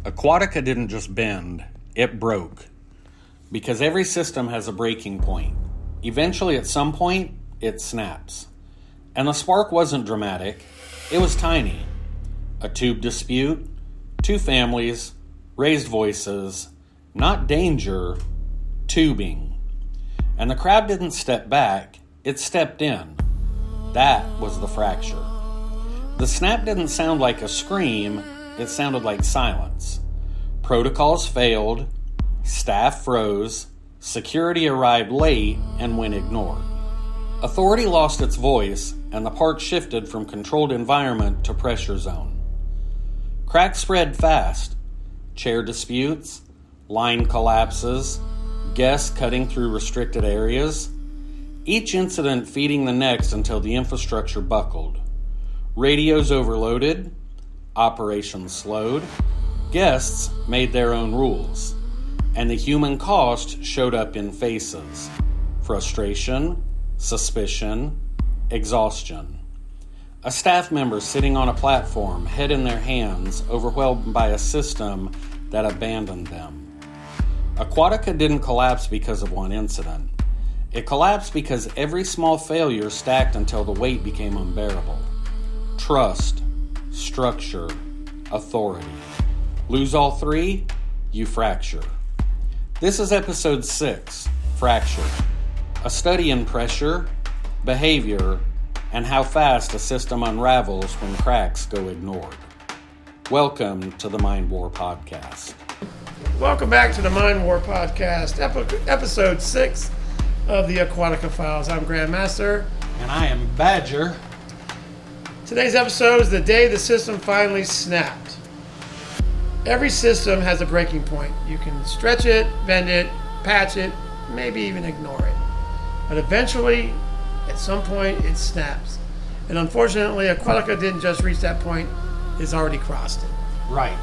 Aquatica didn't just bend, it broke. Because every system has a breaking point. Eventually, at some point, it snaps. And the spark wasn't dramatic, it was tiny. A tube dispute, two families, raised voices, not danger, tubing. And the crowd didn't step back, it stepped in. That was the fracture. The snap didn't sound like a scream, it sounded like silence. Protocols failed, staff froze, security arrived late and went ignored. Authority lost its voice, and the park shifted from controlled environment to pressure zone. Cracks spread fast. Chair disputes, line collapses, guests cutting through restricted areas. Each incident feeding the next until the infrastructure buckled. Radios overloaded, operations slowed, guests made their own rules, and the human cost showed up in faces: frustration, suspicion, exhaustion. A staff member sitting on a platform, head in their hands, overwhelmed by a system that abandoned them. Aquatica didn't collapse because of one incident. It collapsed because every small failure stacked until the weight became unbearable. Trust, structure, authority. Lose all three, you fracture. This is episode 6, Fracture. A study in pressure, behavior, and how fast a system unravels when cracks go ignored. Welcome to the Mind War Podcast. Welcome back to the Mind War Podcast, episode 6 of the Aquatica Files. I'm Grandmaster. And I am Badger. Today's episode is the day the system finally snapped. Every system has a breaking point. You can stretch it, bend it, patch it, maybe even ignore it. But eventually, at some point, it snaps. And unfortunately, Aquatica didn't just reach that point, it's already crossed it. Right.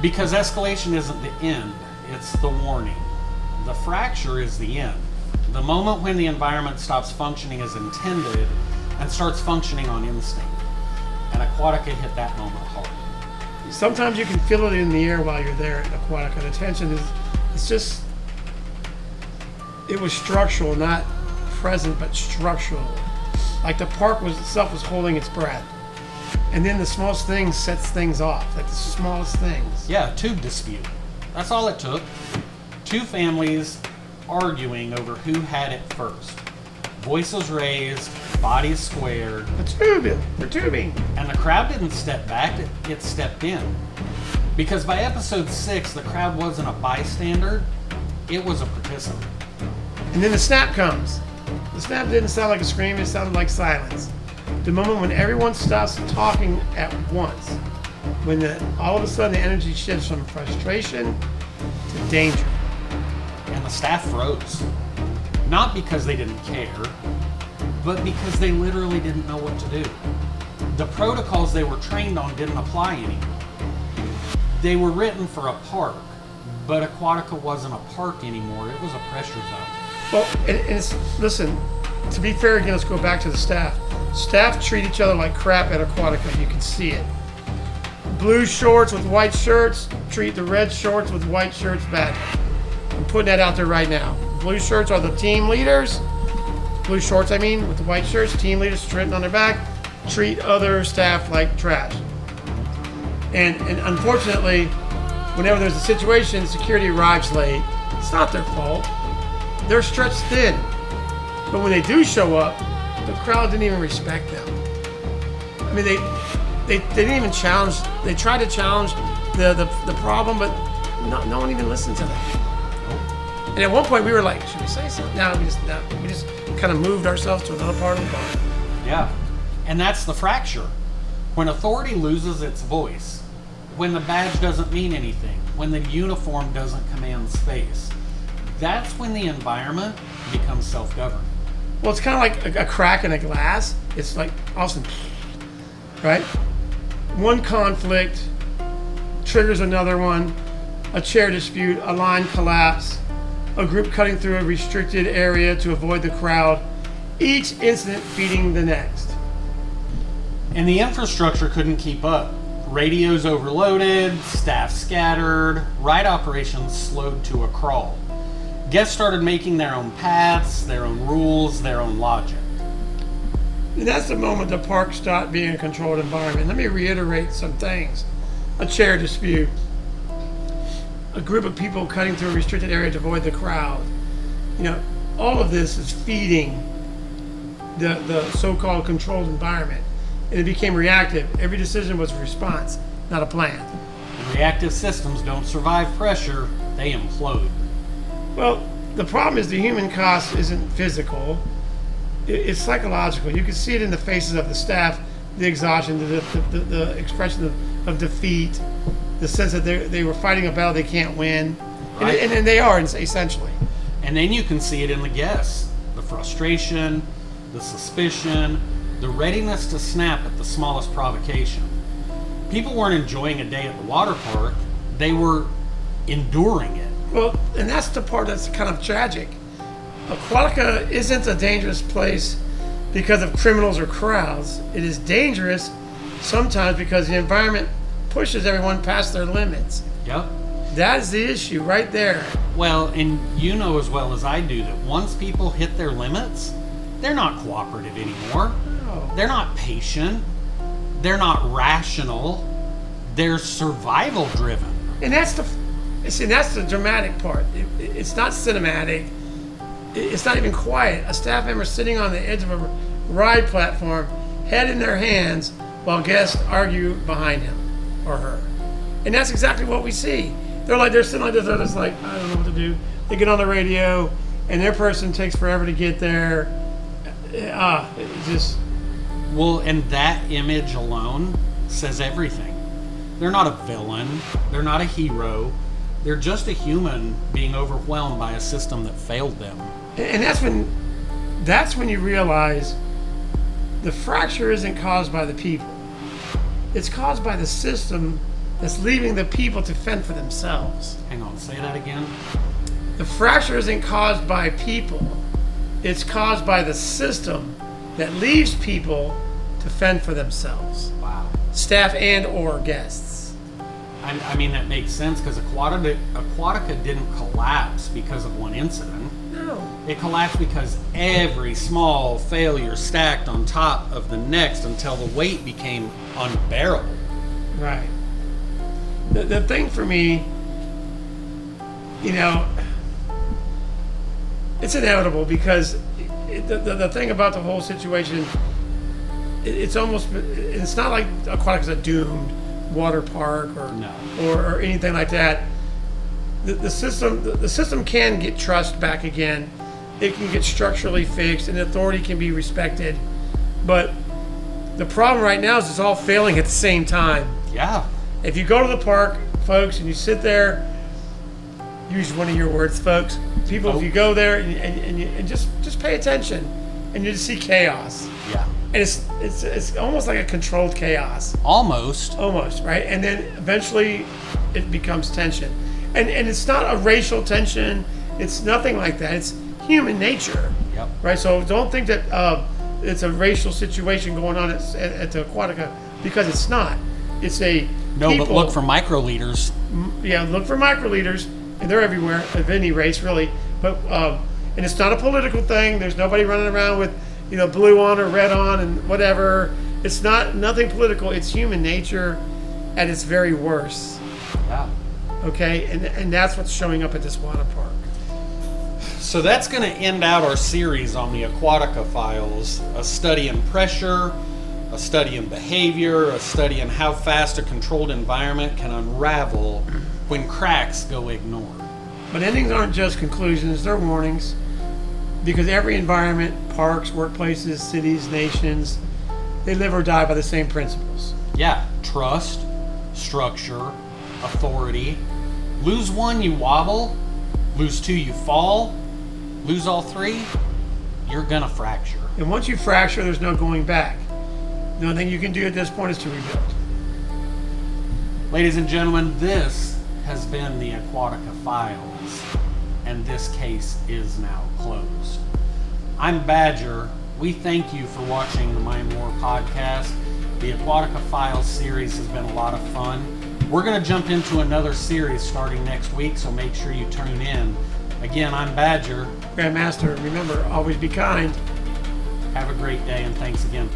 Because escalation isn't the end, it's the warning. The fracture is the end. The moment when the environment stops functioning as intended and starts functioning on instinct. And Aquatica hit that moment hard. Sometimes you can feel it in the air while you're there at Aquatica. The tension it was structural, not present, but structural. Like the park itself was holding its breath. And then the smallest thing sets things off, like the smallest things. Yeah, tube dispute. That's all it took. Two families arguing over who had it first. Voices raised, bodies squared. They're tubing. And the crowd didn't step back, it stepped in. Because by episode 6, the crowd wasn't a bystander, it was a participant. And then the snap comes. The snap didn't sound like a scream, it sounded like silence. The moment when everyone stops talking at once. When all of a sudden the energy shifts from frustration to danger. And the staff froze. Not because they didn't care, but because they literally didn't know what to do. The protocols they were trained on didn't apply anymore. They were written for a park, but Aquatica wasn't a park anymore, it was a pressure zone. Well, listen, to be fair again, let's go back to the staff. Staff treat each other like crap at Aquatica, you can see it. Blue shorts with white shirts treat the red shorts with white shirts bad. I'm putting that out there right now. Blue shirts are the team leaders. Blue shorts, with the white shirts. Team leaders written on their back. Treat other staff like trash. And unfortunately, whenever there's a situation, security arrives late. It's not their fault. They're stretched thin. But when they do show up, the crowd didn't even respect them. They didn't even challenge. They tried to challenge the problem, but no one even listened to them. And at one point we were like, should we say something? No, we just kind of moved ourselves to another part of the park. Yeah, and that's the fracture. When authority loses its voice, when the badge doesn't mean anything, when the uniform doesn't command space, that's when the environment becomes self-governing. Well, it's kind of like a crack in a glass. It's like awesome, right? One conflict triggers another one, a chair dispute, a line collapse, a group cutting through a restricted area to avoid the crowd, each incident feeding the next. And the infrastructure couldn't keep up. Radios overloaded, staff scattered, ride operations slowed to a crawl. Guests started making their own paths, their own rules, their own logic. And that's the moment the park stopped being a controlled environment. Let me reiterate some things. A chair dispute, a group of people cutting through a restricted area to avoid the crowd. All of this is feeding the so-called controlled environment. And it became reactive. Every decision was a response, not a plan. And reactive systems don't survive pressure, they implode. Well, the problem is the human cost isn't physical. It's psychological. You can see it in the faces of the staff, the exhaustion, the expression of defeat, the sense that they were fighting a battle they can't win. Right. And they are, essentially. And then you can see it in the guests. The frustration, the suspicion, the readiness to snap at the smallest provocation. People weren't enjoying a day at the water park. They were enduring it. Well, and that's the part that's kind of tragic. Aquatica isn't a dangerous place because of criminals or crowds. It is dangerous sometimes because the environment pushes everyone past their limits. Yep. That is the issue right there. Well, and you know as well as I do that once people hit their limits, they're not cooperative anymore. No. They're not patient. They're not rational. They're survival driven. And that's the dramatic part. It's not cinematic. It's not even quiet. A staff member sitting on the edge of a ride platform, head in their hands, while guests argue behind him or her. And that's exactly what we see. They're sitting like this, they're just like, I don't know what to do. They get on the radio, and their person takes forever to get there. It just... Well, and that image alone says everything. They're not a villain. They're not a hero. They're just a human being overwhelmed by a system that failed them. And that's when you realize the fracture isn't caused by the people. It's caused by the system that's leaving the people to fend for themselves. Hang on, say that again. The fracture isn't caused by people. It's caused by the system that leaves people to fend for themselves. Wow. Staff and or guests. I mean, that makes sense because Aquatica didn't collapse because of one incident. No. It collapsed because every small failure stacked on top of the next until the weight became unbearable. Right. The thing for me, it's inevitable because the thing about the whole situation, it's not like Aquatica's a doomed water park or anything like that. The system can get trust back again. It can get structurally fixed and authority can be respected. But the problem right now is it's all failing at the same time. Yeah. If you go to the park, folks, and you sit there, use one of your words, folks. People, if you go there and just pay attention, and you just see chaos. Yeah. And it's almost like a controlled chaos. Almost, right? And then eventually it becomes tension. And it's not a racial tension. It's nothing like that. It's human nature. Yep. Right? So don't think that it's a racial situation going on at the Aquatica, because it's not. It's a but look for microliters. Yeah, look for microliters, and they're everywhere of any race, really. But and it's not a political thing. There's nobody running around with blue on or red on and whatever. It's nothing political. It's human nature at its very worst. Yeah. Okay, and that's what's showing up at this water park. So that's going to end out our series on the Aquatica files, a study in pressure, a study in behavior, a study in how fast a controlled environment can unravel when cracks go ignored. But endings aren't just conclusions, they're warnings. Because every environment, parks, workplaces, cities, nations, they live or die by the same principles. Yeah, trust, structure, authority. Lose one, you wobble. Lose two, you fall. Lose all three, you're gonna fracture. And once you fracture, there's no going back. The only thing you can do at this point is to rebuild. Ladies and gentlemen, this has been the Aquatica Files, and this case is now closed. I'm Badger. We thank you for watching the Mind War podcast. The Aquatica Files series has been a lot of fun. We're going to jump into another series starting next week, so make sure you tune in. Again, I'm Badger. Grandmaster, remember, always be kind. Have a great day, and thanks again.